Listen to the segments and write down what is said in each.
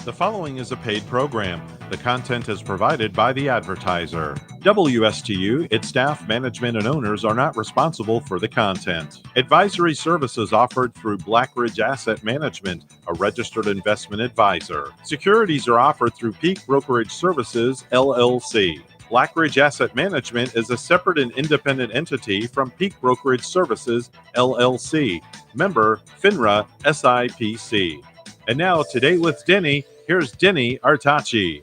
The following is a paid program. The content is provided by the advertiser. WSTU, its staff, management, and owners are not responsible for the content. Advisory services offered through Blackridge Asset Management, a registered investment advisor. Securities are offered through Peak Brokerage Services, LLC. Blackridge Asset Management is a separate and independent entity from Peak Brokerage Services, LLC. Member FINRA SIPC. And now, Today with Denny, here's Denny Artachi.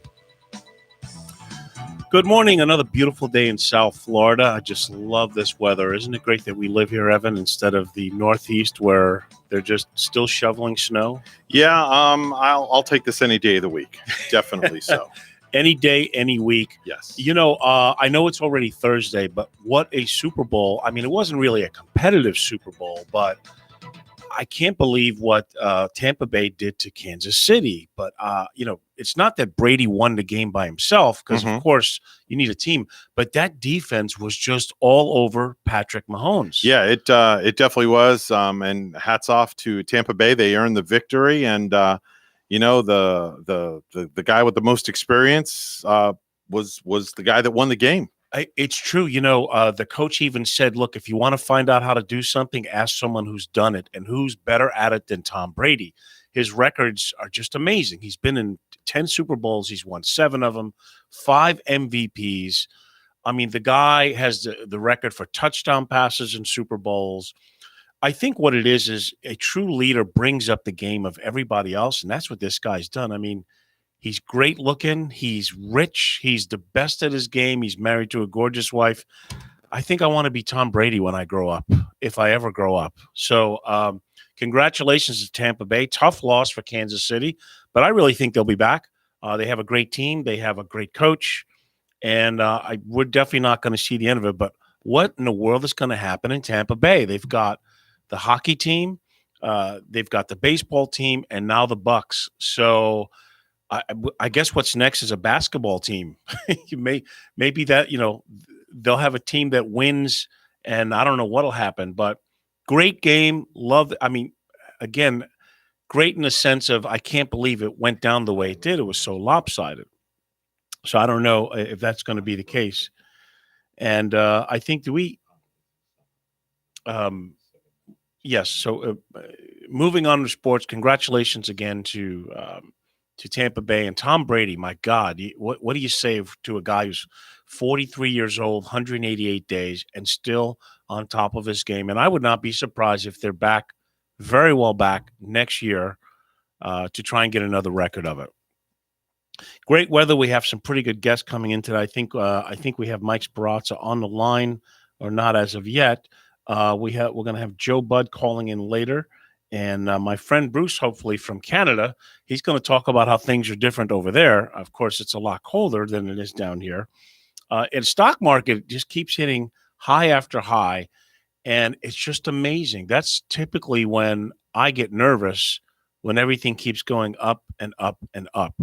Good morning. Another beautiful day in South Florida. I just love this weather. Isn't it great that we live here, Evan, instead of the Northeast where they're just still shoveling snow? Yeah, I'll take this any day of the week. Definitely so. Any day, any week. Yes. You know, I know it's already Thursday, but what a Super Bowl. I mean, it wasn't really a competitive Super Bowl, but I can't believe what Tampa Bay did to Kansas City. But, you know, it's not that Brady won the game by himself because, of course, you need a team. But that defense was just all over Patrick Mahomes. Yeah, it definitely was. And hats off to Tampa Bay. They earned the victory. And, you know, the guy with the most experience was the guy that won the game. It's true. You know, the coach even said, look, if you want to find out how to do something, ask someone who's done it and who's better at it than Tom Brady. His records are just amazing. He's been in 10 Super Bowls. He's won 7 of them, 5 MVPs. I mean, the guy has the record for touchdown passes in Super Bowls. I think what it is a true leader brings up the game of everybody else, and that's what this guy's done. I mean, he's great looking. He's rich. He's the best at his game. He's married to a gorgeous wife. I think I want to be Tom Brady when I grow up, if I ever grow up. So congratulations to Tampa Bay. Tough loss for Kansas City, but I really think they'll be back. They have a great team. They have a great coach, and we're definitely not going to see the end of it. But what in the world is going to happen in Tampa Bay? They've got the hockey team, they've got the baseball team, and now the Bucks. So I guess what's next is a basketball team. Maybe that, you know, they'll have a team that wins, and I don't know what'll happen. But great game, love. I mean, again, great in the sense of I can't believe it went down the way it did. It was so lopsided. So I don't know if that's going to be the case. And I think yes. So moving on to sports, congratulations again to Tampa Bay and Tom Brady. My God, what do you say to a guy who's 43 years old, 188 days, and still on top of his game? And I would not be surprised if they're back, very well back next year to try and get another record of it. Great weather. We have some pretty good guests coming in today. I think we have Mike Sparazza on the line, or not as of yet. We're going to have Joe Budd calling in later. And my friend Bruce, hopefully from Canada, he's going to talk about how things are different over there. Of course, it's a lot colder than it is down here. And stock market just keeps hitting high after high, and it's just amazing. That's typically when I get nervous, when everything keeps going up and up and up.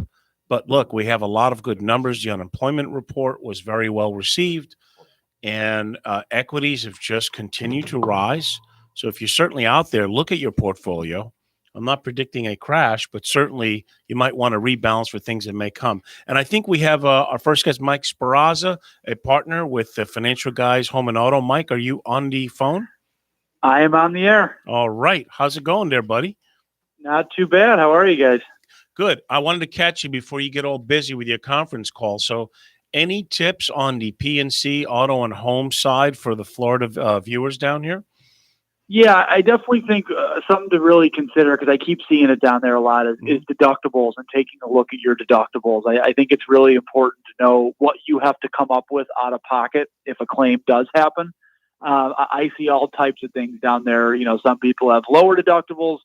But look, we have a lot of good numbers. The unemployment report was very well received, and equities have just continued to rise. So if you're certainly out there, look at your portfolio. I'm not predicting a crash, but certainly you might want to rebalance for things that may come. And I think we have our first guest, Mike Sparazza, a partner with the Financial Guys Home and Auto. Mike, are you on the phone? I am on the air. All right. How's it going there, buddy? Not too bad. How are you guys? Good. I wanted to catch you before you get all busy with your conference call. So any tips on the PNC Auto and Home side for the Florida viewers down here? Yeah, I definitely think something to really consider, because I keep seeing it down there a lot, is deductibles and taking a look at your deductibles. I think it's really important to know what you have to come up with out of pocket if a claim does happen. I see all types of things down there. You know, some people have lower deductibles,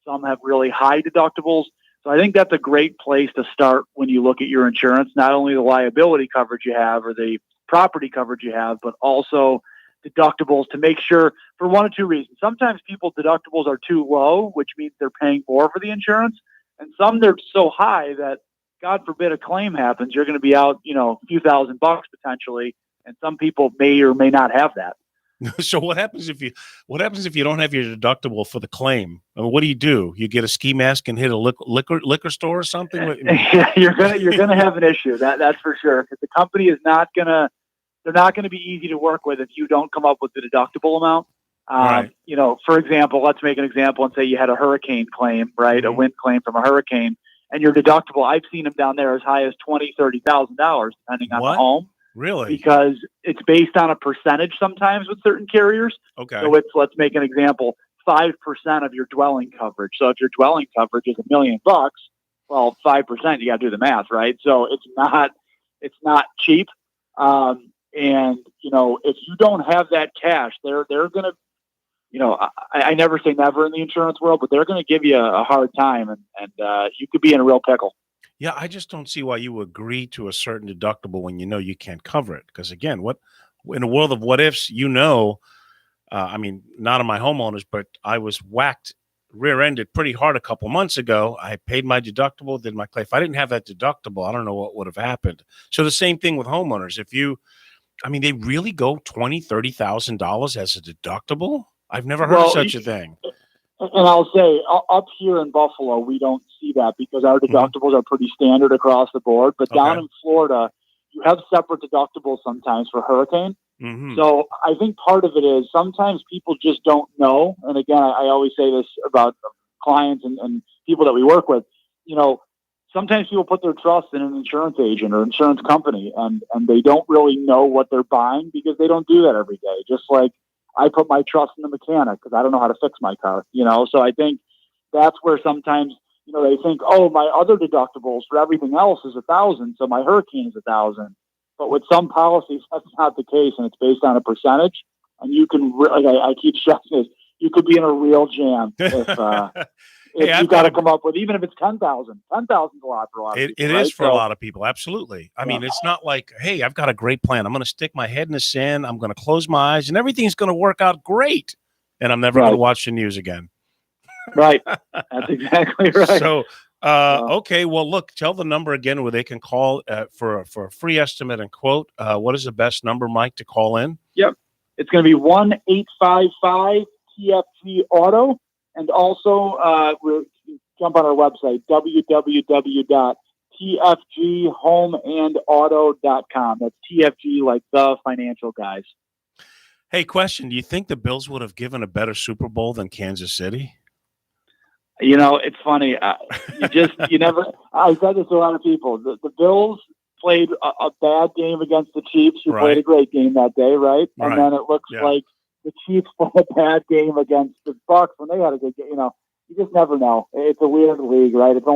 some have really high deductibles. So I think that's a great place to start when you look at your insurance, not only the liability coverage you have or the property coverage you have, but also deductibles, to make sure, for one of two reasons. Sometimes people's deductibles are too low, which means they're paying more for the insurance. And some, they're so high that, God forbid, a claim happens, you're going to be out, you know, a few $1,000 potentially. And some people may or may not have that. So what happens if you don't have your deductible for the claim? I mean, what do? You get a ski mask and hit a liquor store or something? Yeah, you're gonna have an issue. That's for sure. Because the company is not gonna they're not gonna be easy to work with if you don't come up with the deductible amount. Right. For example, let's make an example and say you had a hurricane claim, right? Mhm. A wind claim from a hurricane, and your deductible. I've seen them down there as high as $20,000-$30,000 depending on the What? home. Really? Because it's based on a percentage sometimes with certain carriers. Okay. So let's make an example, 5% of your dwelling coverage. So if your dwelling coverage is $1 million, well, 5%, you got to do the math, right? So it's not cheap. And if you don't have that cash, they're going to, I never say never in the insurance world, but they're going to give you a hard time and you could be in a real pickle. Yeah, I just don't see why you agree to a certain deductible when you know you can't cover it. Because again, in a world of what ifs, I mean, not on my homeowners, but I was whacked rear-ended pretty hard a couple months ago. I paid my deductible, did my claim. If I didn't have that deductible, I don't know what would have happened. So the same thing with homeowners. They really go $20,000, $30,000 as a deductible. I've never heard of such a thing. And I'll say, up here in Buffalo, we don't see that because our deductibles are pretty standard across the board. But down in Florida, you have separate deductibles sometimes for hurricane. Mm-hmm. So I think part of it is sometimes people just don't know. And again, I always say this about clients and people that we work with. Sometimes people put their trust in an insurance agent or insurance company, and they don't really know what they're buying because they don't do that every day. Just like I put my trust in the mechanic because I don't know how to fix my car, So I think that's where sometimes, they think, oh, my other deductibles for everything else is $1,000, so my hurricane is $1,000. But with some policies, that's not the case, and it's based on a percentage. And you can, I keep stressing this, you could be in a real jam if you got to come up with, even if it's 10,000. 10,000 is a lot for a lot of people. It is for a lot of people, absolutely. I mean, it's not like, hey, I've got a great plan. I'm going to stick my head in the sand. I'm going to close my eyes, and everything's going to work out great. And I'm never going to watch the news again. Right. That's exactly right. So, okay. Well, look, tell the number again where they can call for a free estimate and quote. What is the best number, Mike, to call in? Yep. It's going to be 1-855-TFG-AUTO. And also, we'll jump on our website, www.tfghomeandauto.com. That's TFG like the financial guys. Hey, question. Do you think the Bills would have given a better Super Bowl than Kansas City? It's funny. You never, I said this to a lot of people. The Bills played a bad game against the Chiefs, who played a great game that day, right? And then it looks like the Chiefs played a bad game against the Bucs when they had a good game. You just never know. It's a weird league, right? It's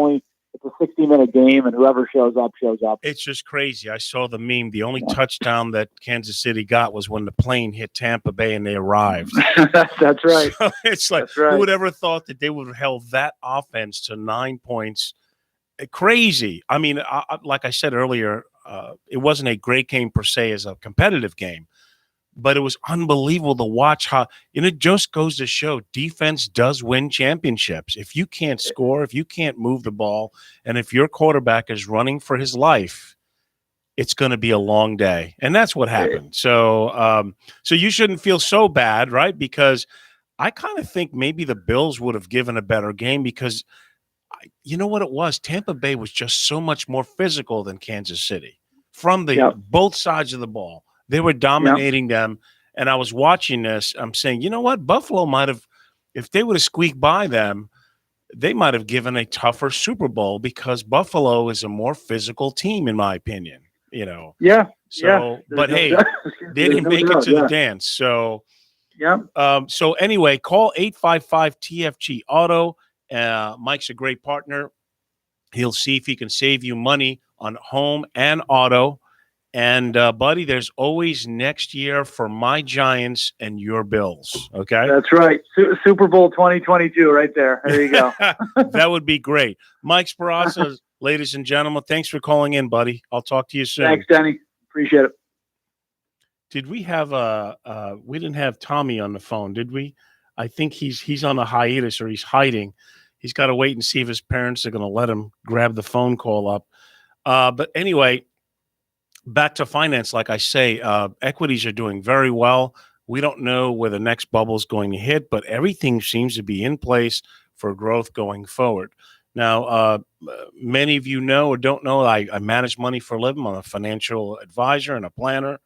a 60-minute game, and whoever shows up, shows up. It's just crazy. I saw the meme. The only touchdown that Kansas City got was when the plane hit Tampa Bay and they arrived. That's right. So it's like, who would ever thought that they would have held that offense to 9 points? Crazy. I mean, like I said earlier, it wasn't a great game per se as a competitive game, but it was unbelievable to watch how, it just goes to show defense does win championships. If you can't score, if you can't move the ball, and if your quarterback is running for his life, it's going to be a long day. And that's what happened. So you shouldn't feel so bad, right? Because I kind of think maybe the Bills would have given a better game because you know what it was? Tampa Bay was just so much more physical than Kansas City from both sides of the ball. They were dominating them, and I was watching this. I'm saying, you know what? Buffalo might have, if they would have squeaked by them, they might have given a tougher Super Bowl because Buffalo is a more physical team, in my opinion. Yeah. So, but hey, they didn't make it to the dance. So, so anyway, call 855-TFG-AUTO. Mike's a great partner. He'll see if he can save you money on home and auto. And, buddy, there's always next year for my Giants and your Bills, okay? That's right. Super Bowl 2022 right there. There you go. That would be great. Mike Sparazza, ladies and gentlemen, thanks for calling in, buddy. I'll talk to you soon. Thanks, Denny. Appreciate it. Did we have we didn't have Tommy on the phone, did we? I think he's on a hiatus or he's hiding. He's got to wait and see if his parents are going to let him grab the phone call up. But anyway, back to finance, like I say, equities are doing very well. We don't know where the next bubble is going to hit, but everything seems to be in place for growth going forward. Now, many of you know or don't know, I manage money for a living. I'm a financial advisor and a planner,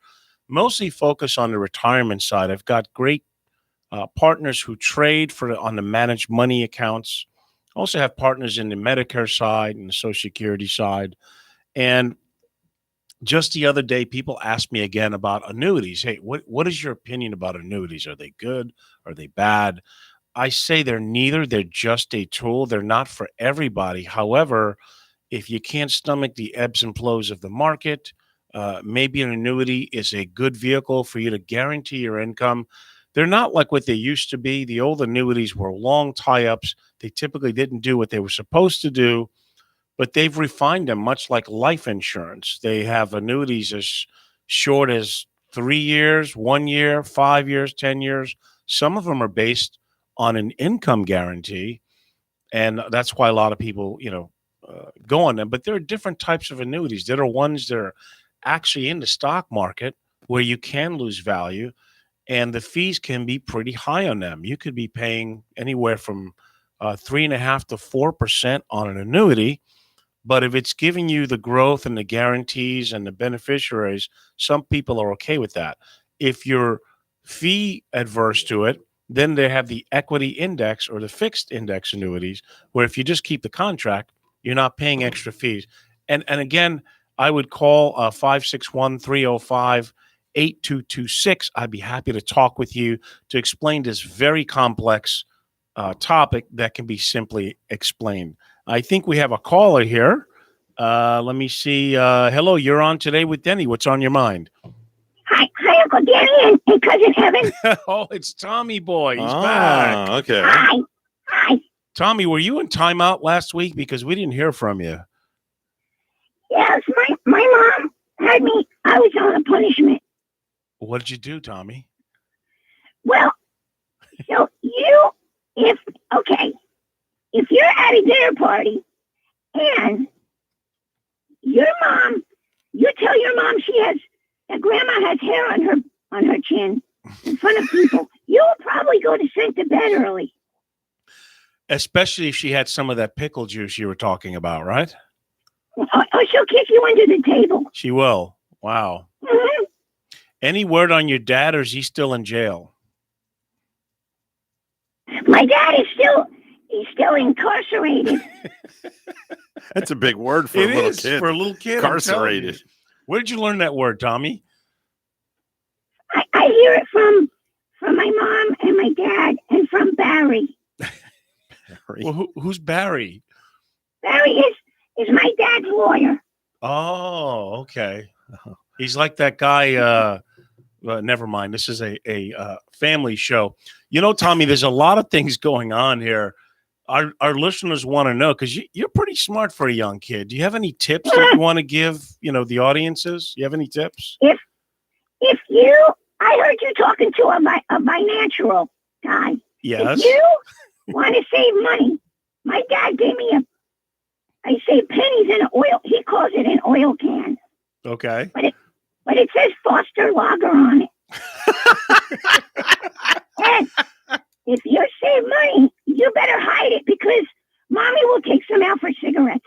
mostly focus on the retirement side. I've got great partners who trade on the managed money accounts. Also have partners in the Medicare side and the Social Security side. And just the other day, people asked me again about annuities. Hey, what is your opinion about annuities? Are they good? Are they bad? I say they're neither. They're just a tool. They're not for everybody. However, if you can't stomach the ebbs and flows of the market, maybe an annuity is a good vehicle for you to guarantee your income. They're not like what they used to be. The old annuities were long tie-ups. They typically didn't do what they were supposed to do, but they've refined them much like life insurance. They have annuities as short as 3 years, 1 year, 5 years, 10 years. Some of them are based on an income guarantee, and that's why a lot of people, go on them. But there are different types of annuities. There are ones that are actually in the stock market where you can lose value, and the fees can be pretty high on them. You could be paying anywhere from 3.5% to 4% on an annuity. But if it's giving you the growth and the guarantees and the beneficiaries, some people are okay with that. If you're fee adverse to it, then they have the equity index or the fixed index annuities, where if you just keep the contract, you're not paying extra fees. And again, I would call 561-305-8226. I'd be happy to talk with you to explain this very complex topic that can be simply explained. I think we have a caller here. Let me see. Hello, you're on today with Denny. What's on your mind? Hi, Uncle Denny and Cousin Evan. Oh, it's Tommy boy. He's back. Okay. Hi. Tommy, were you in timeout last week? Because we didn't hear from you. Yes, my mom had me. I was on a punishment. What did you do, Tommy? Well, so if you're at a dinner party and you tell your mom that grandma has hair on her chin in front of people, you'll probably go to send to bed early. Especially if she had some of that pickle juice you were talking about, right? Or she'll kick you under the table. She will. Wow. Mm-hmm. Any word on your dad, or is he still in jail? My dad is still incarcerated. That's a big word for a little kid. For a little kid. Incarcerated. Where did you learn that word, Tommy? I hear it from my mom and my dad and from Barry. Well, who's Barry? Barry is my dad's lawyer. Oh, okay. He's like that guy. Never mind. This is a family show. Tommy, there's a lot of things going on here. Our listeners want to know, because you're pretty smart for a young kid. Do you have any tips that you want to give, the audiences? You have any tips? I heard you talking to a financial guy. Yes. If you want to save money, my dad gave me I save pennies in an oil. He calls it an oil can. Okay. But it says Foster Lager on it. And if you save money, you better hide it, because mommy will take some out for cigarettes.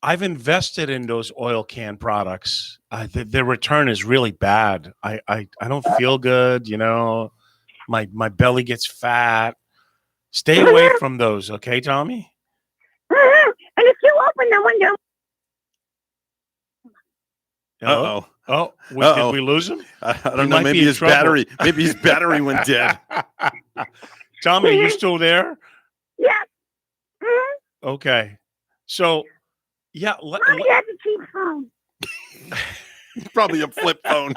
I've invested in those oil can products. The return is really bad. I don't feel good. My belly gets fat. Stay away from those. Okay, Tommy? And if you open the window. Hello? Did we lose him? I don't know. Maybe his battery went dead. Tommy, are you still there? Yeah. Mm-hmm. Okay. So, yeah. Mommy has a cheap phone. Probably a flip phone.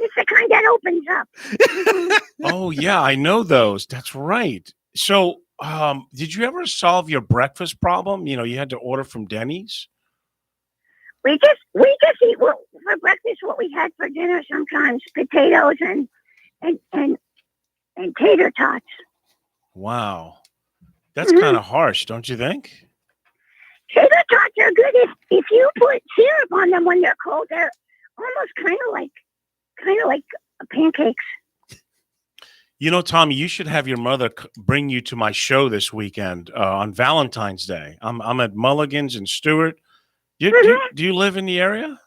It's the kind that opens up. Oh, yeah. I know those. That's right. So, did you ever solve your breakfast problem? You had to order from Denny's. We just eat for breakfast what we had for dinner sometimes: potatoes and tater tots. Wow, that's kind of harsh, don't you think? Tater tots are good if you put syrup on them when they're cold. They're almost kind of like pancakes. You know, Tommy, you should have your mother bring you to my show this weekend on Valentine's Day. I'm at Mulligan's in Stewart. Do you live in the area?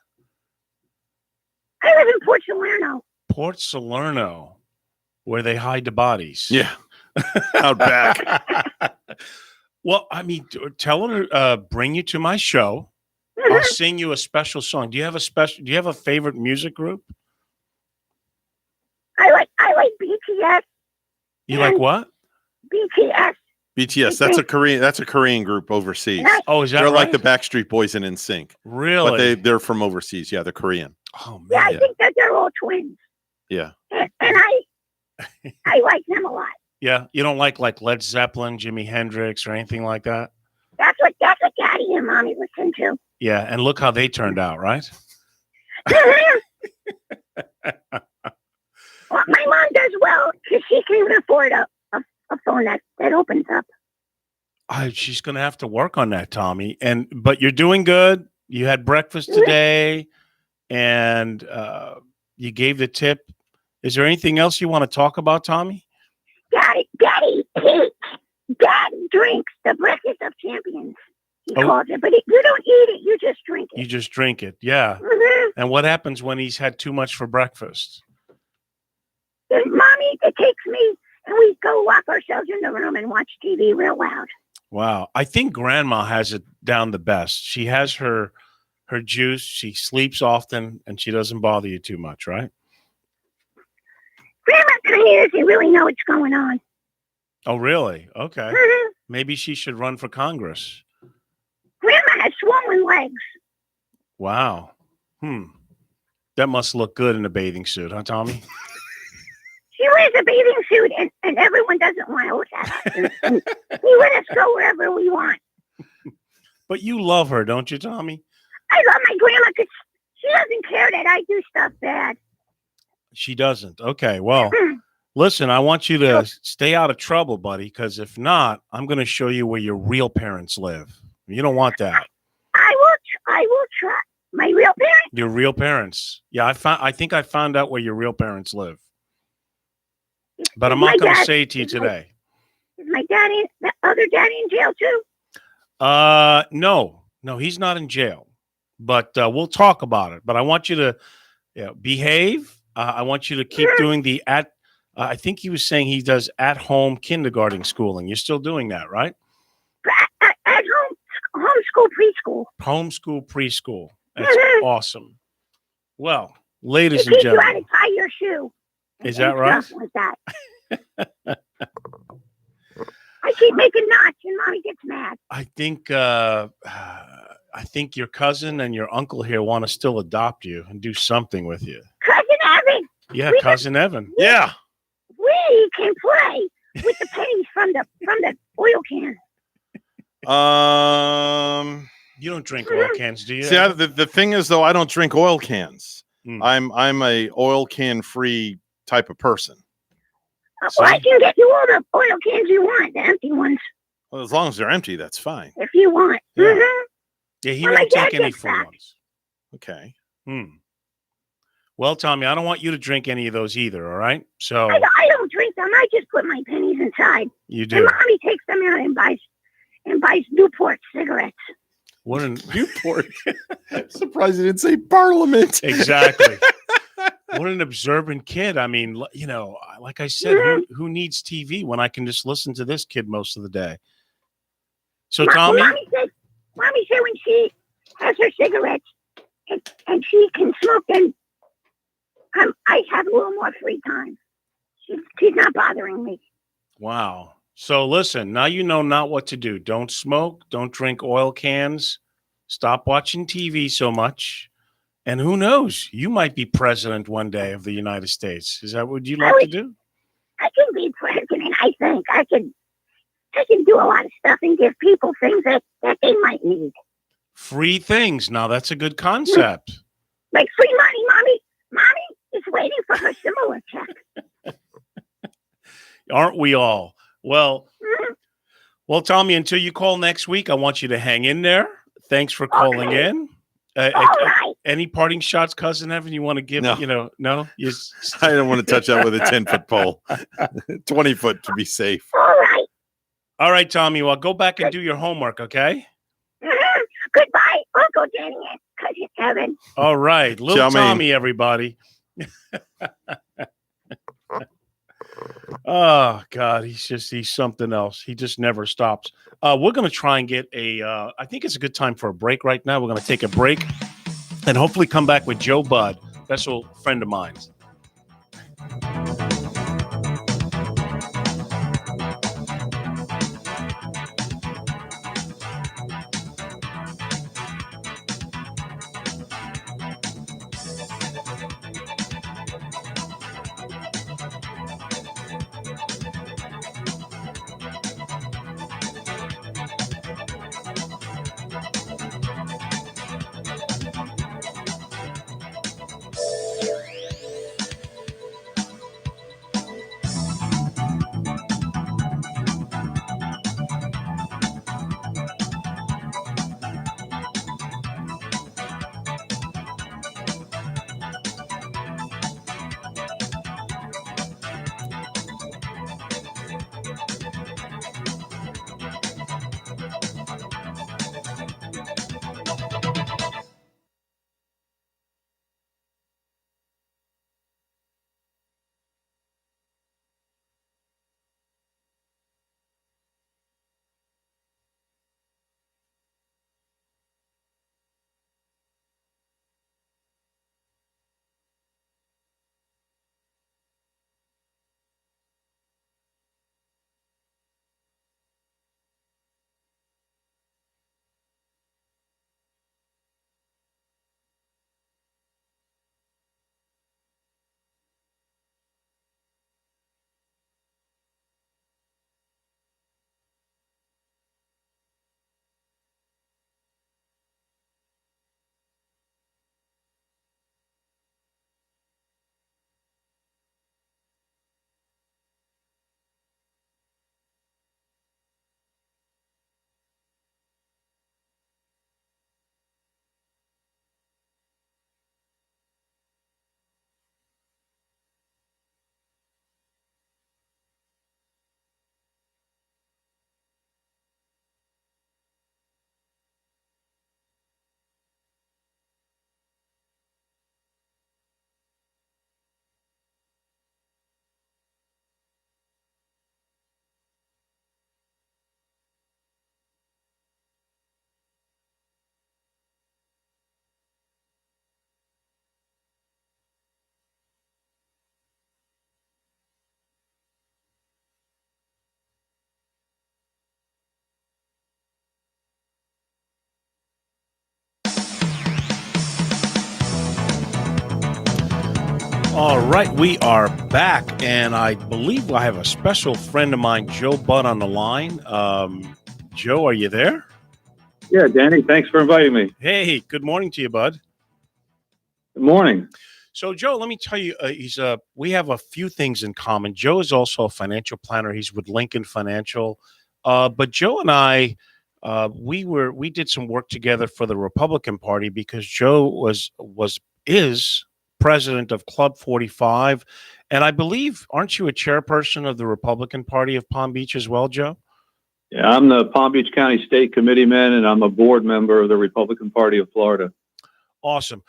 I live in Port Salerno. Port Salerno, where they hide the bodies. Yeah. Out back. Well, I mean, tell her to bring you to my show. I'll sing you a special song. Do you have a favorite music group? I like BTS. You like what? BTS. BTS. That's a Korean group overseas. Oh, is that They're right? like the Backstreet Boys in NSYNC. Really? But they're from overseas. Yeah, they're Korean. Oh man. Yeah, I think that they're all twins. Yeah. And I like them a lot. Yeah, you don't like Led Zeppelin, Jimi Hendrix, or anything like that? That's what Daddy and Mommy listen to. Yeah, and look how they turned out, right? Well, my mom does well because she can even afford a phone that opens up. She's going to have to work on that, Tommy. But you're doing good. You had breakfast today, and you gave the tip. Is there anything else you want to talk about, Tommy? Daddy drinks the breakfast of champions. He calls it, but you don't eat it. You just drink it. You just drink it, yeah. And what happens when he's had too much for breakfast? Then Mommy takes me, and we go lock ourselves in the room and watch TV real loud. Wow. I think Grandma has it down the best. She has her juice. She sleeps often, and she doesn't bother you too much, right? Grandma kind of doesn't really know what's going on. Oh, really? Okay. Maybe she should run for Congress. Grandma has swollen legs. Wow. That must look good in a bathing suit, huh, Tommy? She wears a bathing suit, and everyone doesn't want to look at us. And we let us go wherever we want. But you love her, don't you, Tommy? I love my grandma because she doesn't care that I do stuff bad. She doesn't. Okay, well, listen, I want you to stay out of trouble, buddy, because if not, I'm going to show you where your real parents live. You don't want that. I will try. My real parents? Your real parents. Yeah, I think I found out where your real parents live. But I'm not going to say it to you today. Is my daddy, the other daddy, in jail too? No, he's not in jail. But we'll talk about it. But I want you to behave. I want you to keep doing I think he was saying he does at-home kindergarten schooling. You're still doing that, right? At home, homeschool preschool. Homeschool preschool. That's awesome. Well, ladies and You got gentlemen. to tie your shoe. Is that right? Like that. I keep making knots and Mommy gets mad. I think your cousin and your uncle here want to still adopt you and do something with you. Cousin Evan. Yeah, Cousin Evan. Yeah. We can play with the pennies from the oil can. You don't drink oil cans, do you? See, the thing is, though, I don't drink oil cans. I'm a oil can free type of person. Well, I can get you all the oil cans you want, the empty ones. Well, as long as they're empty, that's fine. If you want. Yeah. Yeah, he Well, won't my take dad any gets full that. ones. Okay. Well, Tommy, I don't want you to drink any of those either, all right? So I don't drink them. I just put my pennies inside. you And do. Mommy takes them out and buys Newport cigarettes. What an Newport. I'm surprised you didn't say Parliament. exactly. What an observant kid. I mean, like I said, who needs TV when I can just listen to this kid most of the day? So, Tommy, Mommy said when she has her cigarettes and she can smoke, then I have a little more free time. She's not bothering me. wow. So listen, now you know not what to do. Don't smoke. Don't drink oil cans. Stop watching TV so much. And who knows? You might be president one day of the United States. Is that what you'd like to do? I can be president. I think I can do a lot of stuff and give people things that they might need. Free things. Now that's a good concept. Like free money, Mommy is waiting for her similar check. Aren't we all? Well, Tommy, until you call next week, I want you to hang in there. Thanks for calling in. right. Any parting shots, cousin Evan? You want to give? No. No. I don't want to touch that with a 10-foot pole. 20 foot to be safe. All right. All right, Tommy. Well, go back and do your homework, okay? Goodbye, Uncle Denny and Cousin Evan. All right, little Chummy. Tommy, everybody. Oh God, he's something else. He just never stops. We're gonna try and get I think it's a good time for a break right now. We're gonna take a break and hopefully come back with Joe Budd, special friend of mine. All right, we are back, and I believe I have a special friend of mine, Joe Budd, on the line. Joe, are you there? Yeah, Danny, thanks for inviting me. Hey, good morning to you, Bud. Good morning. So, Joe, let me tell you, we have a few things in common. Joe is also a financial planner. He's with Lincoln Financial. But Joe and I, we did some work together for the Republican Party because Joe is president of Club 45, and I believe, aren't you a chairperson of the Republican Party of Palm Beach as well, Joe? Yeah, I'm the Palm Beach County State Committeeman, and I'm a board member of the Republican Party of Florida. Awesome.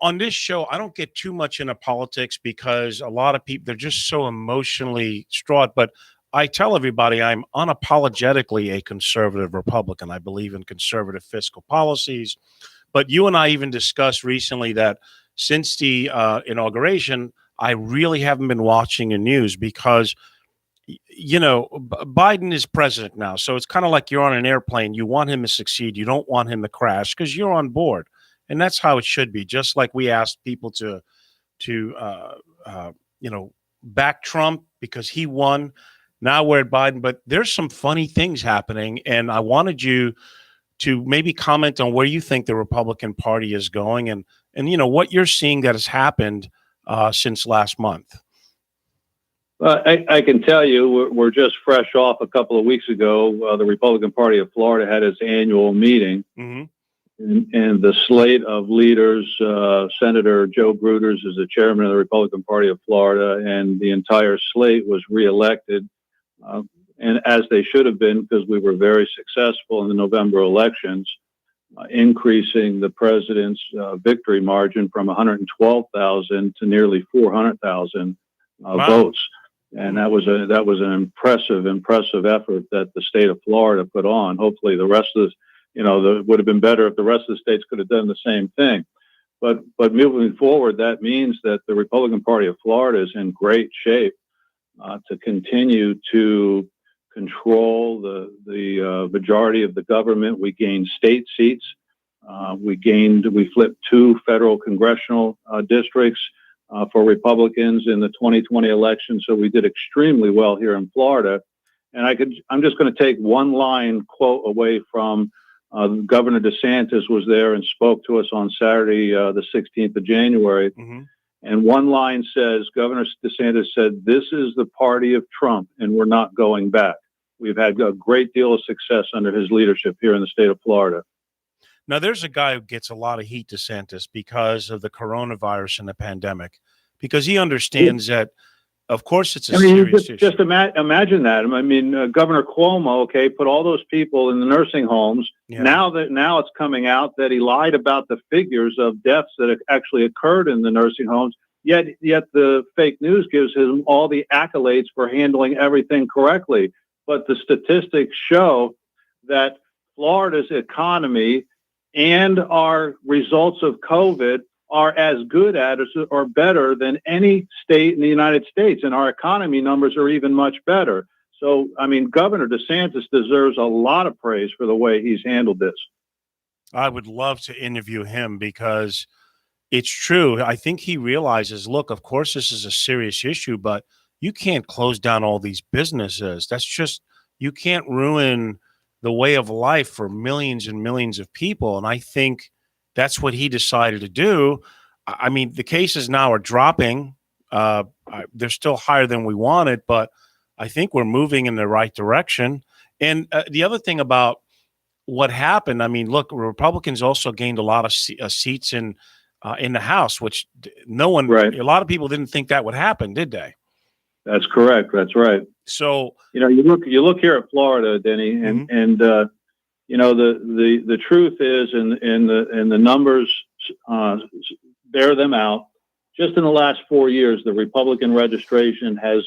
On this show, I don't get too much into politics because a lot of people, they're just so emotionally distraught. But I tell everybody I'm unapologetically a conservative Republican. I believe in conservative fiscal policies. But you and I even discussed recently that since the inauguration, I really haven't been watching the news because, Biden is president now. So it's kind of like you're on an airplane. You want him to succeed. You don't want him to crash because you're on board. And that's how it should be. Just like we asked people to back Trump because he won. Now we're at Biden. But there's some funny things happening. And I wanted you to maybe comment on where you think the Republican Party is going and what you're seeing that has happened since last month. I can tell you we're just fresh off a couple of weeks ago. The Republican Party of Florida had its annual meeting. Mm-hmm. and the slate of leaders, Senator Joe Gruters is the chairman of the Republican Party of Florida, and the entire slate was reelected, and as they should have been, because we were very successful in the November elections, increasing the president's victory margin from 112,000 to nearly 400,000 votes. And that was an impressive effort that the state of Florida put on. Hopefully the rest of would have been better if the rest of the states could have done the same thing. But moving forward, that means that the Republican Party of Florida is in great shape to continue to control the majority of the government. We gained state seats. We flipped 2 federal congressional districts for Republicans in the 2020 election. So we did extremely well here in Florida. And I'm just going to take one line quote away from Governor DeSantis was there and spoke to us on Saturday, the 16th of January. Mm-hmm. And one line says, Governor DeSantis said, "This is the party of Trump, and we're not going back." We've had a great deal of success under his leadership here in the state of Florida. Now, there's a guy who gets a lot of heat, DeSantis, because of the coronavirus and the pandemic, because he understands that, of course, it's a serious issue. Just imagine that. I mean, Governor Cuomo, put all those people in the nursing homes. Yeah. Now it's coming out that he lied about the figures of deaths that actually occurred in the nursing homes. Yet the fake news gives him all the accolades for handling everything correctly. But the statistics show that Florida's economy and our results of COVID are as good at or better than any state in the United States. And our economy numbers are even much better. So, I mean, Governor DeSantis deserves a lot of praise for the way he's handled this. I would love to interview him because it's true. I think he realizes, look, of course, this is a serious issue, but you can't close down all these businesses. That's just, you can't ruin the way of life for millions and millions of people. And I think that's what he decided to do. I mean, the cases now are dropping. They're still higher than we wanted, but I think we're moving in the right direction. And the other thing about what happened, I mean, look, Republicans also gained a lot of seats in the House, which no one, right. A lot of people didn't think that would happen, did they? That's correct. That's right. So you look here at Florida, Denny, and mm-hmm. The truth is, and the numbers bear them out. Just in the last 4 years, the Republican registration has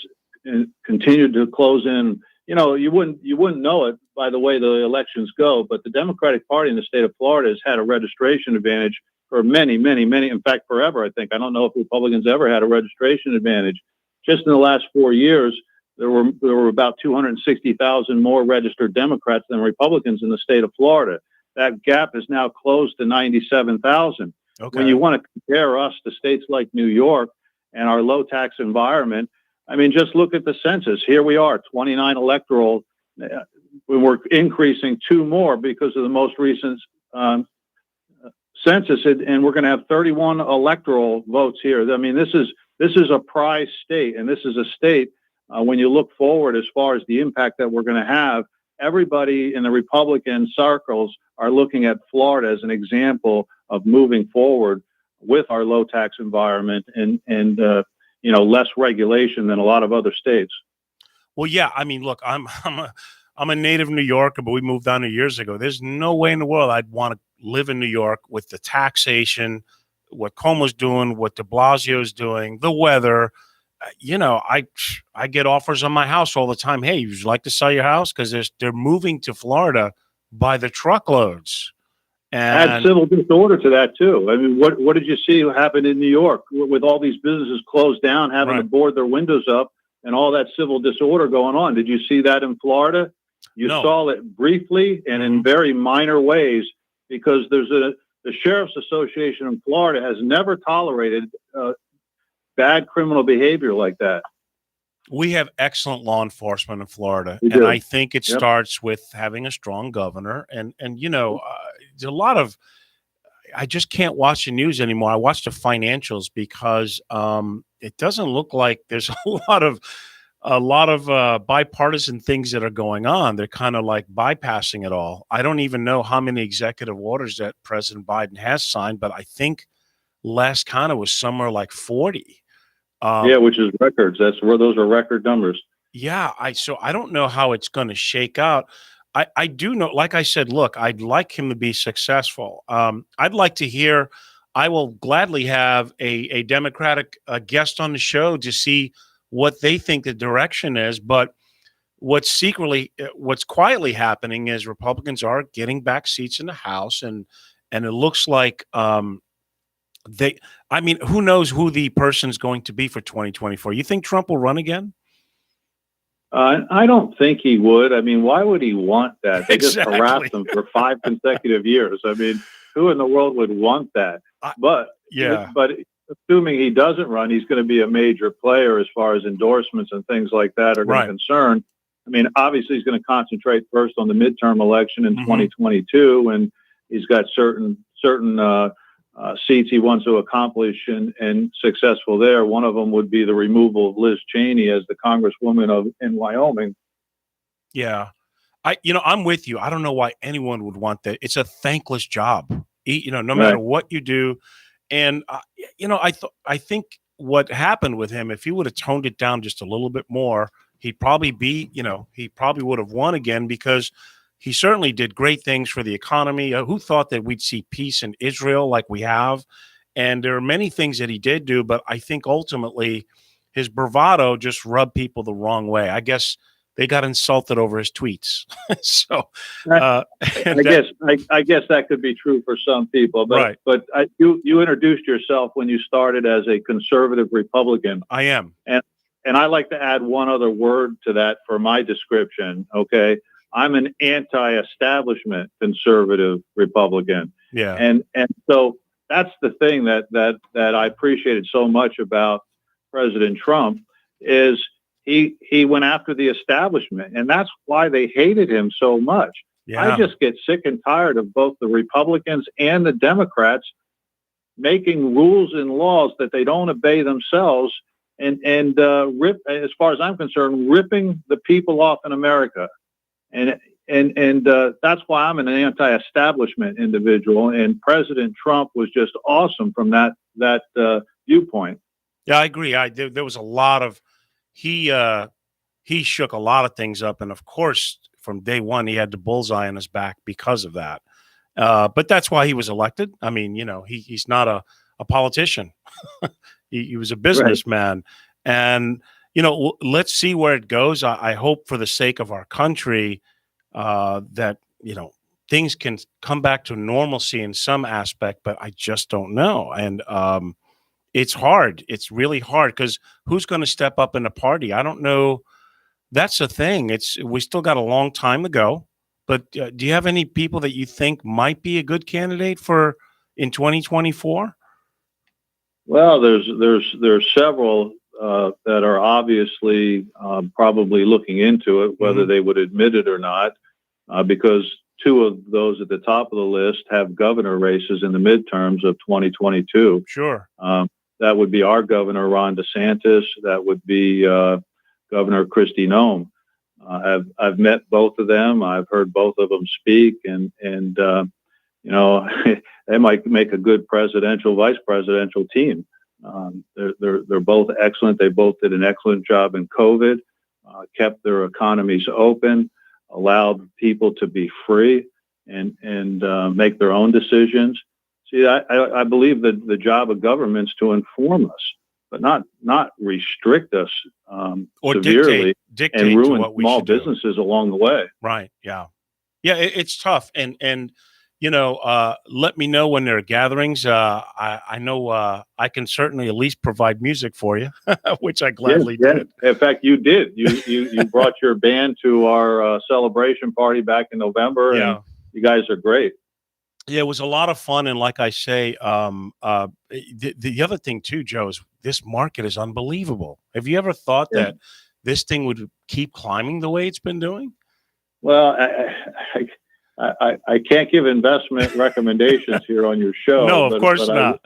continued to close in. You wouldn't know it by the way the elections go, but the Democratic Party in the state of Florida has had a registration advantage for many, in fact, forever. I think I don't know if Republicans ever had a registration advantage. Just in the last 4 years, there were about 260,000 more registered Democrats than Republicans in the state of Florida. That gap is now closed to 97,000. Okay. When you want to compare us to states like New York and our low tax environment, I mean, just look at the census. Here we are, 29 electoral. We're increasing 2 more because of the most recent census, and we're going to have 31 electoral votes here. I mean, this is a prize state, and this is a state, when you look forward as far as the impact that we're going to have, everybody in the Republican circles are looking at Florida as an example of moving forward with our low tax environment and less regulation than a lot of other states. Well, yeah, I mean, look, I'm a native New Yorker, but we moved down here years ago. There's no way in the world I'd want to live in New York with the taxation, what Cuomo's doing, what de Blasio's doing, the weather. I get offers on my house all the time. Hey, would you like to sell your house? Because they're moving to Florida by the truckloads. And add civil disorder to that too. I mean, what did you see happen in New York with all these businesses closed down, having to board their windows up, and all that civil disorder going on? Did you see that in Florida? You saw it briefly and in very minor ways, because the Sheriff's Association in Florida has never tolerated bad criminal behavior like that. We have excellent law enforcement in Florida, and I think it starts with having a strong governor. And there's a lot of, I just can't watch the news anymore. I watch the financials because it doesn't look like there's a lot of a lot of bipartisan things that are going on. They're kind of like bypassing it all. I don't even know how many executive orders that President Biden has signed, but I think last count was somewhere like 40. Yeah, which is records. That's where those are record numbers. Yeah, so I don't know how it's going to shake out. I do know, like I said, look, I'd like him to be successful. I'd like to hear. I will gladly have a Democratic guest on the show to see what they think the direction is. But what's quietly happening is Republicans are getting back seats in the House, and it looks like they. I mean, who knows who the person's going to be for 2024? You think Trump will run again? I don't think he would. I mean, why would he want that? They Exactly. just harassed him for 5 consecutive years. I mean, who in the world would want that? But assuming he doesn't run, he's going to be a major player as far as endorsements and things like that are going to concern. I mean, obviously, he's going to concentrate first on the midterm election in 2022, and he's got certain seats he wants to accomplish and successful there. One of them would be the removal of Liz Cheney as the congresswoman in Wyoming. Yeah. I'm with you. I don't know why anyone would want that. It's a thankless job, no matter what you do. And, I think what happened with him, if he would have toned it down just a little bit more, he'd probably he probably would have won again, because he certainly did great things for the economy. Who thought that we'd see peace in Israel like we have? And there are many things that he did do, but I think ultimately his bravado just rubbed people the wrong way. I guess they got insulted over his tweets. So I guess that could be true for some people. But you introduced yourself when you started as a conservative Republican. I am, and I like to add one other word to that for my description. Okay. I'm an anti-establishment conservative Republican. Yeah. And so that's the thing that I appreciated so much about President Trump is he went after the establishment, and that's why they hated him so much. Yeah. I just get sick and tired of both the Republicans and the Democrats making rules and laws that they don't obey themselves and as far as I'm concerned, ripping the people off in America. And that's why I'm an anti-establishment individual. And President Trump was just awesome from that viewpoint. Yeah, I agree. There was a lot of he shook a lot of things up, and of course, from day one, he had the bullseye on his back because of that. But that's why he was elected. I mean, he's not a politician. he was a businessman, and let's see where it goes. I hope for the sake of our country that, things can come back to normalcy in some aspect, but I just don't know. And it's hard. It's really hard because who's going to step up in the party? I don't know. That's the thing. We still got a long time to go. But do you have any people that you think might be a good candidate for in 2024? Well, there's several that are obviously probably looking into it, whether they would admit it or not, because two of those at the top of the list have governor races in the midterms of 2022. Sure. That would be our governor, Ron DeSantis. That would be Governor Kristi Noem. I've met both of them. I've heard both of them speak, and they might make a good vice presidential team. They're both excellent. They both did an excellent job in COVID, kept their economies open, allowed people to be free and make their own decisions. See, I believe that the job of government's to inform us, but not restrict us or severely dictate and ruin what we small businesses along the way. Right. Yeah. Yeah. It's tough. And let me know when there are gatherings. I know I can certainly at least provide music for you, which I gladly did. In fact, you did. You brought your band to our celebration party back in November, and you guys are great. Yeah, it was a lot of fun, and like I say, the other thing too, Joe, is this market is unbelievable. Have you ever thought that this thing would keep climbing the way it's been doing? Well, I can't give investment recommendations here on your show. No, of course not.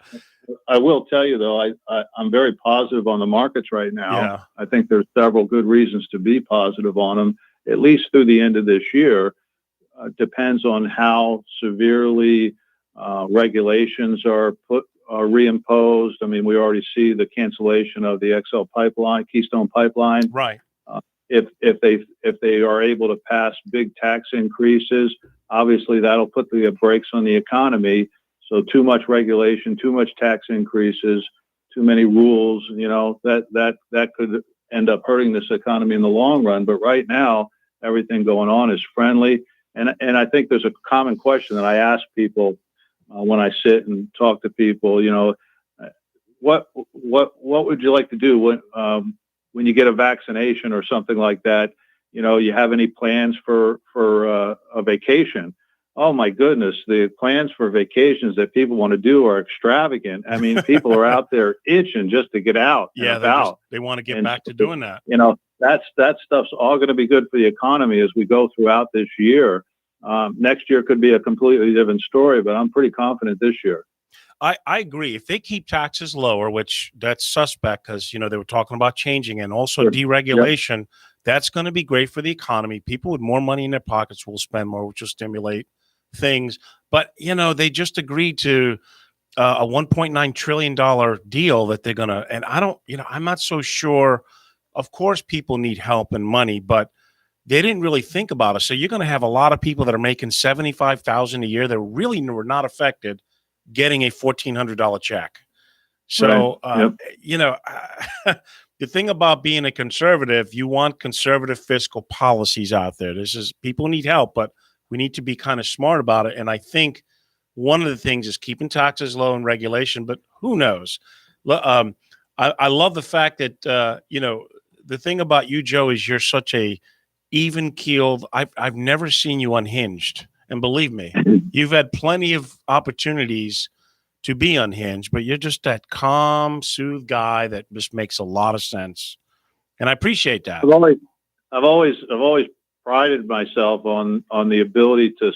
I will tell you though, I'm very positive on the markets right now. Yeah. I think there's several good reasons to be positive on them, at least through the end of this year. Depends on how severely regulations are reimposed. I mean, we already see the cancellation of the Keystone Pipeline. Right. If they are able to pass big tax increases, obviously that'll put the brakes on the economy. So too much regulation, too much tax increases, too many rules, that could end up hurting this economy in the long run. But right now, everything going on is friendly. And I think there's a common question that I ask people when I sit and talk to people, what would you like to do when you get a vaccination or something like that? You have any plans for a vacation? Oh my goodness, the plans for vacations that people want to do are extravagant. I mean, people are out there itching just to get out and about. They want to get back to doing that. That stuff's all going to be good for the economy as we go throughout this year. Next year could be a completely different story, but I'm pretty confident this year. I agree. If they keep taxes lower, which that's suspect because, they were talking about changing and also deregulation, yep. That's going to be great for the economy. People with more money in their pockets will spend more, which will stimulate things. But, they just agreed to a $1.9 trillion deal that they're going to, and I'm not so sure. Of course, people need help and money, but they didn't really think about it. So you're going to have a lot of people that are making $75,000 a year that really were not affected getting a $1,400 check. So, right. Yep. The thing about being a conservative, you want conservative fiscal policies out there. People need help, but we need to be kind of smart about it. And I think one of the things is keeping taxes low and regulation, but who knows? I love the fact that, the thing about you, Joe, is you're such a even-keeled. I've never seen you unhinged. And believe me, you've had plenty of opportunities to be unhinged, but you're just that calm, soothed guy that just makes a lot of sense. And I appreciate that. I've always prided myself on the ability to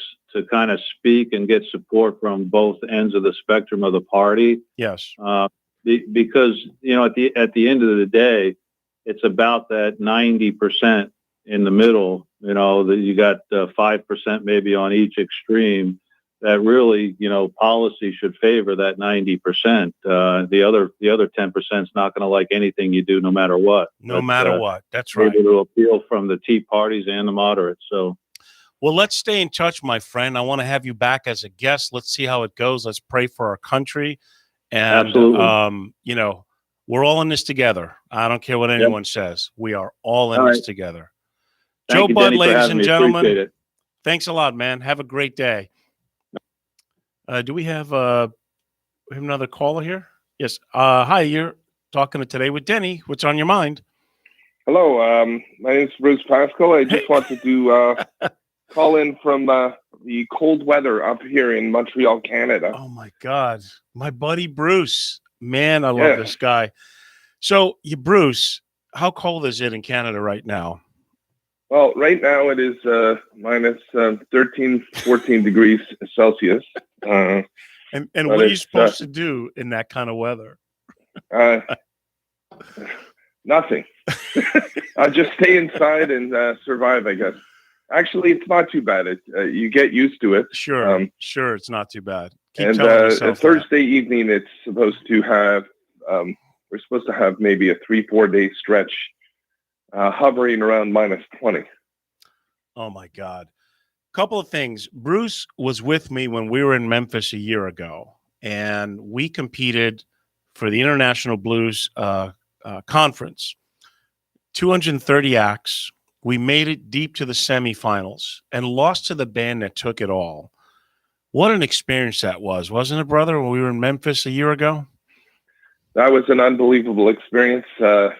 kind of speak and get support from both ends of the spectrum of the party. Yes. Because, at the end of the day, it's about that 90% in the middle, that you got 5% maybe on each extreme that really, policy should favor that 90%. The other 10% is not going to like anything you do, no matter what. No matter what. That's right. Able to appeal from the Tea Parties and the moderates. So, well, let's stay in touch, my friend. I want to have you back as a guest. Let's see how it goes. Let's pray for our country. And, absolutely. We're all in this together. I don't care what anyone says. We are all in this together. Joe Budd, ladies and gentlemen, thanks a lot, man. Have a great day. Do we have another caller here? Yes. Hi, you're talking to Today with Denny. What's on your mind? Hello. My name is Bruce Pascal. I just wanted to call in from the cold weather up here in Montreal, Canada. Oh, my God. My buddy Bruce. Man, I love this guy. So, Bruce, how cold is it in Canada right now? Well, right now it is minus 13, 14 degrees Celsius. And what are you supposed to do in that kind of weather? Nothing. I'll just stay inside and survive, I guess. Actually, it's not too bad. You get used to it. Sure, sure, it's not too bad. And Thursday evening, it's supposed to have. We're supposed to have maybe a 3-4 day stretch, hovering around minus 20. Oh my God! Couple of things. Bruce was with me when we were in Memphis a year ago, and we competed for the International Blues Conference. 230 acts. We made it deep to the semifinals and lost to the band that took it all. What an experience that was, wasn't it, brother, when we were in Memphis a year ago? That was an unbelievable experience. It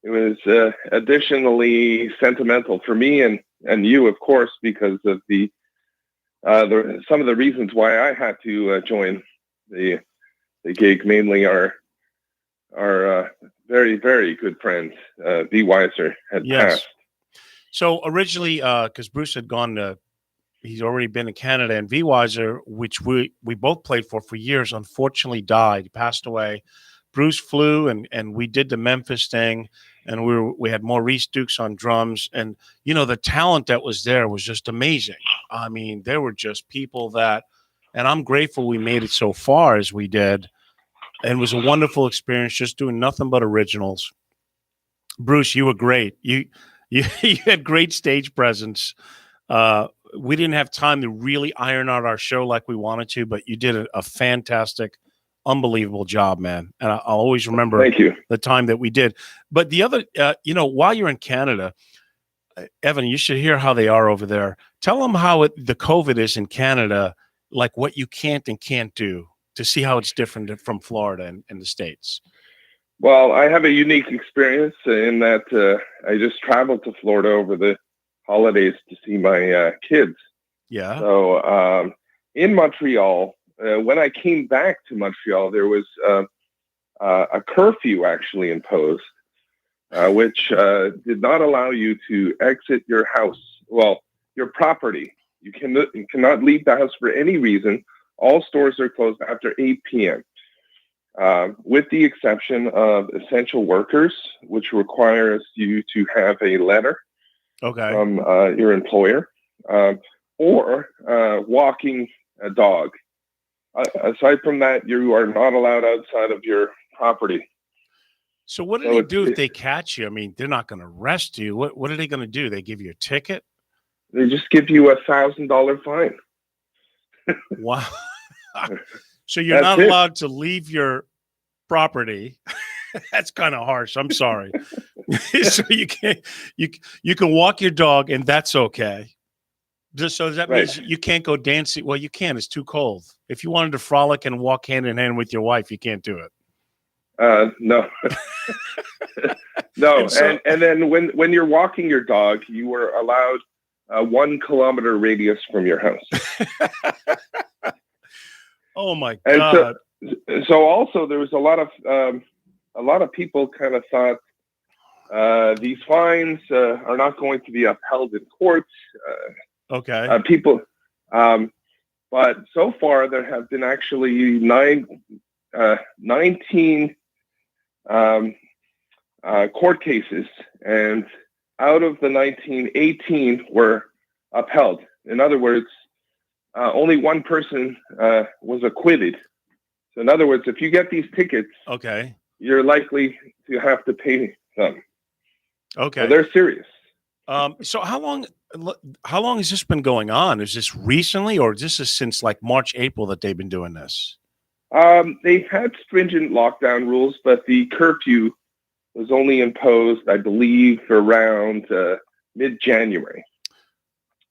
was additionally sentimental for me and you, of course, because of the some of the reasons why I had to join the gig. Mainly our very, very good friend, B. Weiser, had passed. So originally, because Bruce had gone to He's already been in Canada. And V Weiser, which we both played for years, unfortunately died. He passed away. Bruce flew, and we did the Memphis thing, and we had Maurice Dukes on drums, and the talent that was there was just amazing. I mean, there were just people that, and I'm grateful we made it so far as we did, and it was a wonderful experience just doing nothing but originals. Bruce, you were great. You had great stage presence. We didn't have time to really iron out our show like we wanted to, but you did a fantastic, unbelievable job, man. And I'll always remember Thank you. the time that we did. But the other, while you're in Canada, Evan, you should hear how they are over there. Tell them how the COVID is in Canada, like what you can't and can't do, to see how it's different from Florida and the States. Well, I have a unique experience in that I just traveled to Florida over the holidays to see my kids. Yeah. So in Montreal, when I came back to Montreal, there was a curfew actually imposed, which did not allow you to exit your house. Well, your property. You cannot leave the house for any reason. All stores are closed after 8 p.m., with the exception of essential workers, which requires you to have a letter from your employer, or walking a dog. Aside from that, you are not allowed outside of your property. So what do they do if they catch you? I mean, they're not going to arrest you. What are they going to do? They give you a ticket? They just give you $1,000 fine. Wow. So you're not allowed to leave your property. That's kind of harsh. I'm sorry. So you can walk your dog, and that's okay. So that means you can't go dancing. Well, you can. It's too cold. If you wanted to frolic and walk hand in hand with your wife, you can't do it. No. No. And then when you're walking your dog, you were allowed a 1 kilometer radius from your house. Oh my God. So also there was a lot of people kind of thought these fines are not going to be upheld in courts. People, but so far there have been actually 19 court cases, and out of the 19, 18 were upheld. In other words, only one person was acquitted. So in other words, if you get these tickets, you're likely to have to pay them. Okay. So they're serious. So how long has this been going on? Is this recently, or is this since like March, April that they've been doing this? They had stringent lockdown rules, but the curfew was only imposed, I believe, around mid-January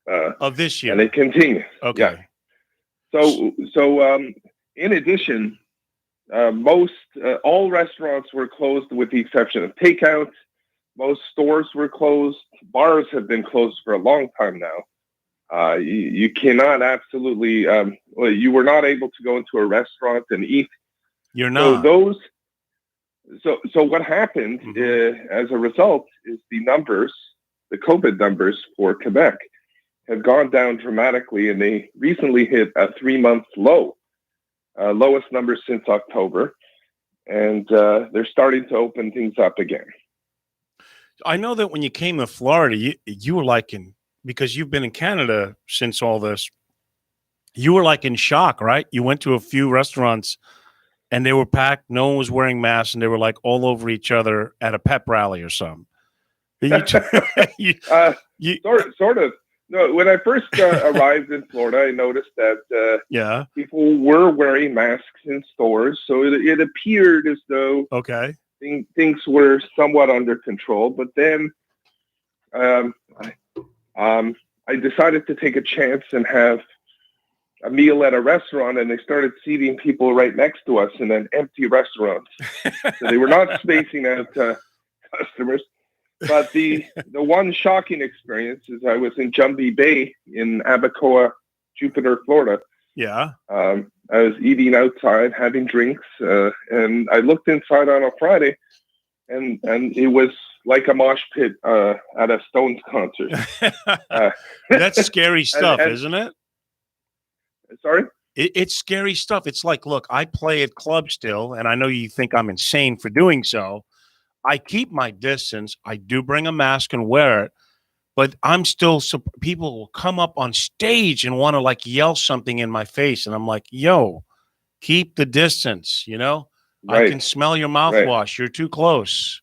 of this year, and it continues. Okay. Yeah. So in addition, all restaurants were closed with the exception of takeout. Most stores were closed. Bars have been closed for a long time now. You cannot absolutely. You were not able to go into a restaurant and eat. You're not. So what happened as a result is the COVID numbers for Quebec have gone down dramatically, and they recently hit a 3-month low, lowest number since October, and they're starting to open things up again. I know that when you came to Florida, you were like because you've been in Canada since all this, you were like in shock, right? You went to a few restaurants and they were packed. No one was wearing masks, and they were like all over each other at a pep rally or something. Sort of. No, when I first arrived in Florida, I noticed that people were wearing masks in stores, so it appeared as though things were somewhat under control. But then I decided to take a chance and have a meal at a restaurant, and they started seating people right next to us in an empty restaurant. So they were not spacing out customers. But the one shocking experience is I was in Jumbie Bay in Abacoa, Jupiter, Florida. Yeah. I was eating outside, having drinks, and I looked inside on a Friday, and it was like a mosh pit at a Stones concert. That's scary stuff, and, isn't it? Sorry? It's scary stuff. It's like, look, I play at clubs still, and I know you think I'm insane for doing so. I keep my distance. I do bring a mask and wear it, but I'm still, people will come up on stage and want to like yell something in my face. And I'm like, yo, keep the distance, you know? Right. I can smell your mouthwash. You're too close.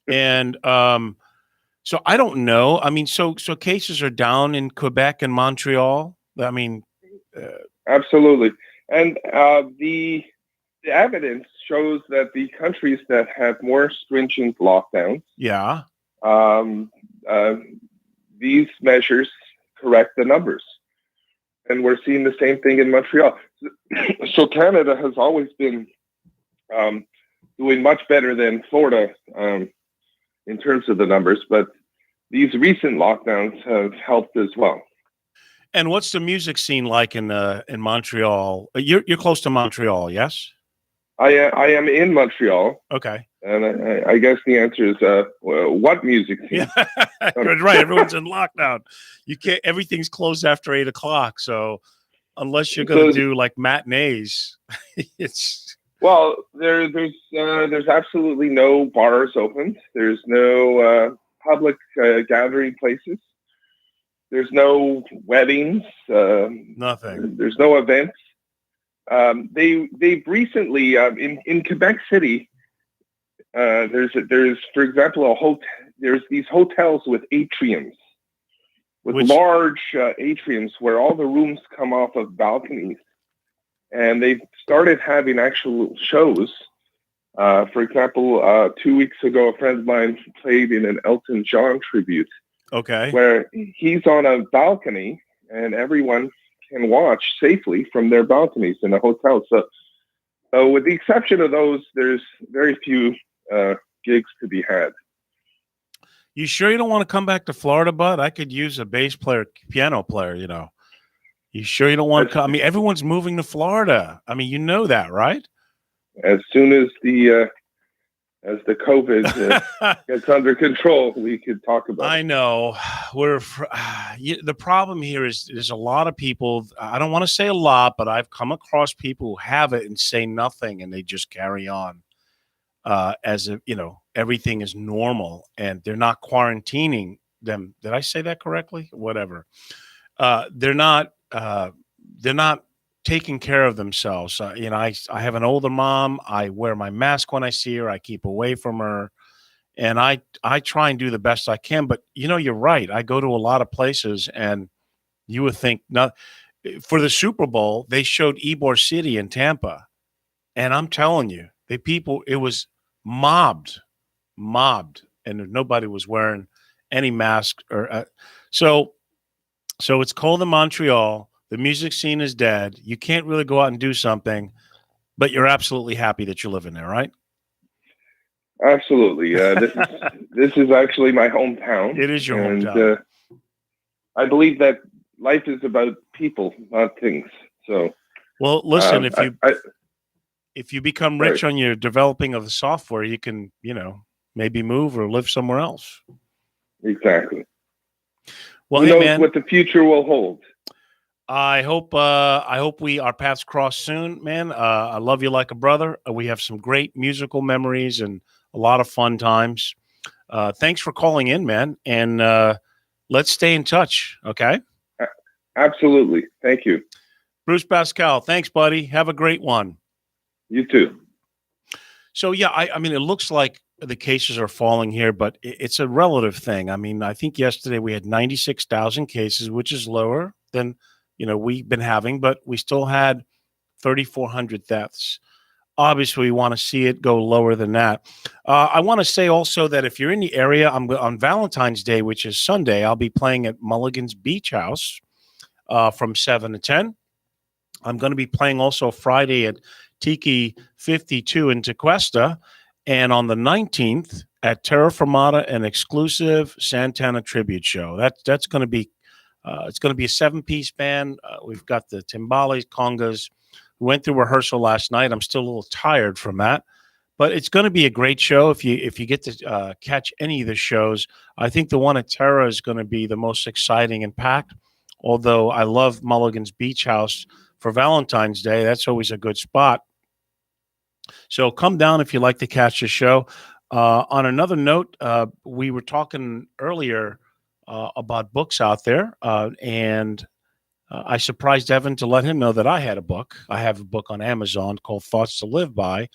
And so I don't know. I mean, so cases are down in Quebec and Montreal. I mean, absolutely. And the evidence shows that the countries that have more stringent lockdowns, yeah, these measures correct the numbers. And we're seeing the same thing in Montreal. So Canada has always been doing much better than Florida in terms of the numbers, but these recent lockdowns have helped as well. And what's the music scene like in Montreal? You're close to Montreal, yes? I am in Montreal. Okay. And I guess the answer is what music scene? Yeah. Right. Everyone's in lockdown. You can't. Everything's closed after 8 o'clock. So unless you're going to do like matinees, it's. Well, there's absolutely no bars open. There's no public gathering places. There's no weddings. Nothing. There's no events. They've recently in Quebec City. There's for example there's these hotels with atriums, with large atriums where all the rooms come off of balconies, and they've started having actual shows. For example, 2 weeks ago, a friend of mine played in an Elton John tribute. Okay. Where he's on a balcony and everyone can watch safely from their balconies in a hotel. So with the exception of those, there's very few gigs to be had. You sure you don't want to come back to Florida, bud? I could use a bass player, piano player, you know. You sure you don't want to come? I mean, everyone's moving to Florida. I mean, you know that, right? As soon as the COVID gets under control, we could talk about it. I know. The problem here is there's a lot of people. I don't want to say a lot, but I've come across people who have it and say nothing, and they just carry on as if, you know, everything is normal, and they're not quarantining them. Did I say that correctly? Whatever. They're not taking care of themselves. You know, I have an older mom. I wear my mask when I see her. I keep away from her, and I try and do the best I can. But you know, you're right. I go to a lot of places, and you would think not for the Super Bowl. They showed Ybor City in Tampa, and I'm telling you, it was mobbed, and nobody was wearing any mask or so it's cold in Montreal. The music scene is dead. You can't really go out and do something, but you're absolutely happy that you're living there, right? Absolutely. This is actually my hometown. It is your hometown. I believe that life is about people, not things. So, well, listen, if you become rich on your developing of the software, you can, you know, maybe move or live somewhere else. Exactly. Well, who hey, knows man, what the future will hold. I hope our paths cross soon, man. I love you like a brother. We have some great musical memories and a lot of fun times. Thanks for calling in, man. And let's stay in touch. Okay. Absolutely. Thank you. Bruce Pascal. Thanks, buddy. Have a great one. You too. So, yeah, I mean, it looks like the cases are falling here, but it's a relative thing. I mean, I think yesterday we had 96,000 cases, which is lower than, you know, we've been having, but we still had 3,400 deaths. Obviously, we want to see it go lower than that. I want to say also that if you're in the area, on Valentine's Day, which is Sunday, I'll be playing at Mulligan's Beach House from 7 to 10. I'm going to be playing also Friday at Tiki 52 in Tequesta, and on the 19th at Terra Firmata, an exclusive Santana tribute show. That's going to be it's going to be a 7-piece band. We've got the timbales, congas. We went through rehearsal last night. I'm still a little tired from that, But it's going to be a great show if you get to catch any of the shows. I think the one at Terra is going to be the most exciting and packed. Although I love Mulligan's Beach House for Valentine's Day, that's always a good spot. So come down if you like to catch the show. On another note, we were talking earlier about books out there, and I surprised Evan to let him know that I had a book. I have a book on Amazon called Thoughts to Live By.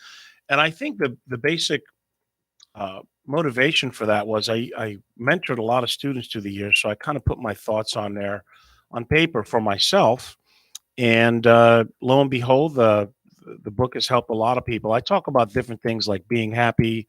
And I think the basic motivation for that was I mentored a lot of students through the years. So I kind of put my thoughts on there on paper for myself. And lo and behold, the book has helped a lot of people. I talk about different things like being happy,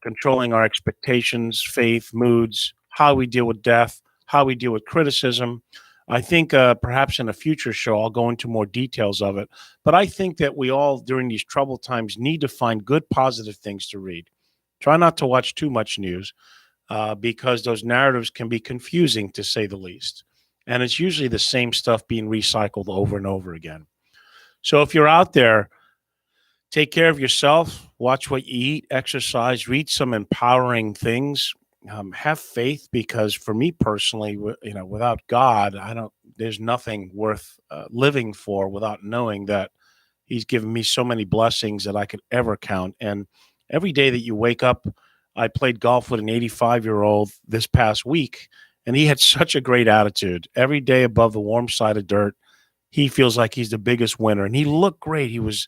controlling our expectations, faith, moods, how we deal with death, how we deal with criticism. I think perhaps in a future show, I'll go into more details of it. But I think that we all, during these troubled times, need to find good, positive things to read. Try not to watch too much news because those narratives can be confusing, to say the least. And it's usually the same stuff being recycled over and over again. So if you're out there, take care of yourself, watch what you eat, exercise, read some empowering things. Have faith, because for me personally, without God, there's nothing worth living for without knowing that He's given me so many blessings that I could ever count. And every day that you wake up, I played golf with an 85-year-old this past week, and he had such a great attitude. Every day above the warm side of dirt, he feels like he's the biggest winner, and he looked great. He was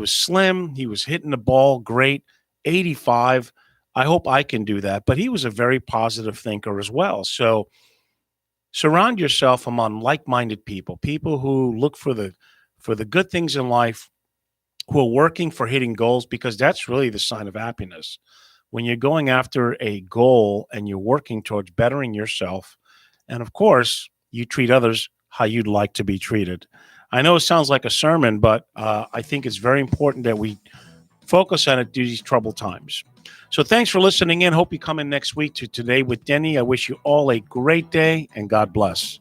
slim. He was hitting the ball great. 85. I hope I can do that. But he was a very positive thinker as well. So surround yourself among like-minded people, people who look for the good things in life, who are working for hitting goals, because that's really the sign of happiness. When you're going after a goal and you're working towards bettering yourself, and of course, you treat others how you'd like to be treated. I know it sounds like a sermon, but I think it's very important that we focus on it through these troubled times. So thanks for listening in. Hope you come in next week to Today with Denny. I wish you all a great day, and God bless.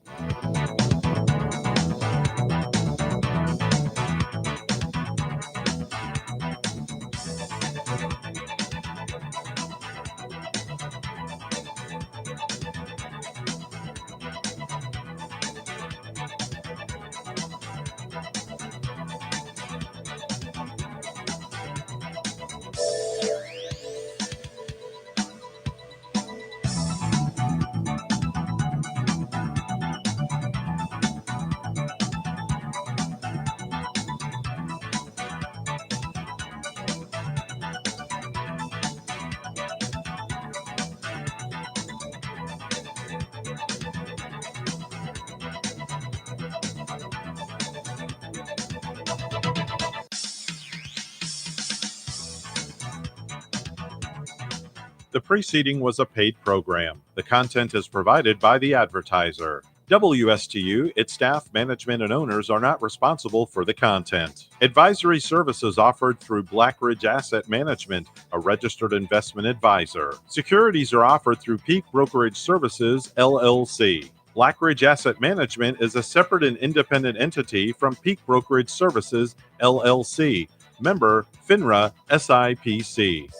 The preceding was a paid program. The content is provided by the advertiser. WSTU, its staff, management, and owners are not responsible for the content. Advisory services offered through Blackridge Asset Management, a registered investment advisor. Securities are offered through Peak Brokerage Services, LLC. Blackridge Asset Management is a separate and independent entity from Peak Brokerage Services, LLC. Member, FINRA, SIPC.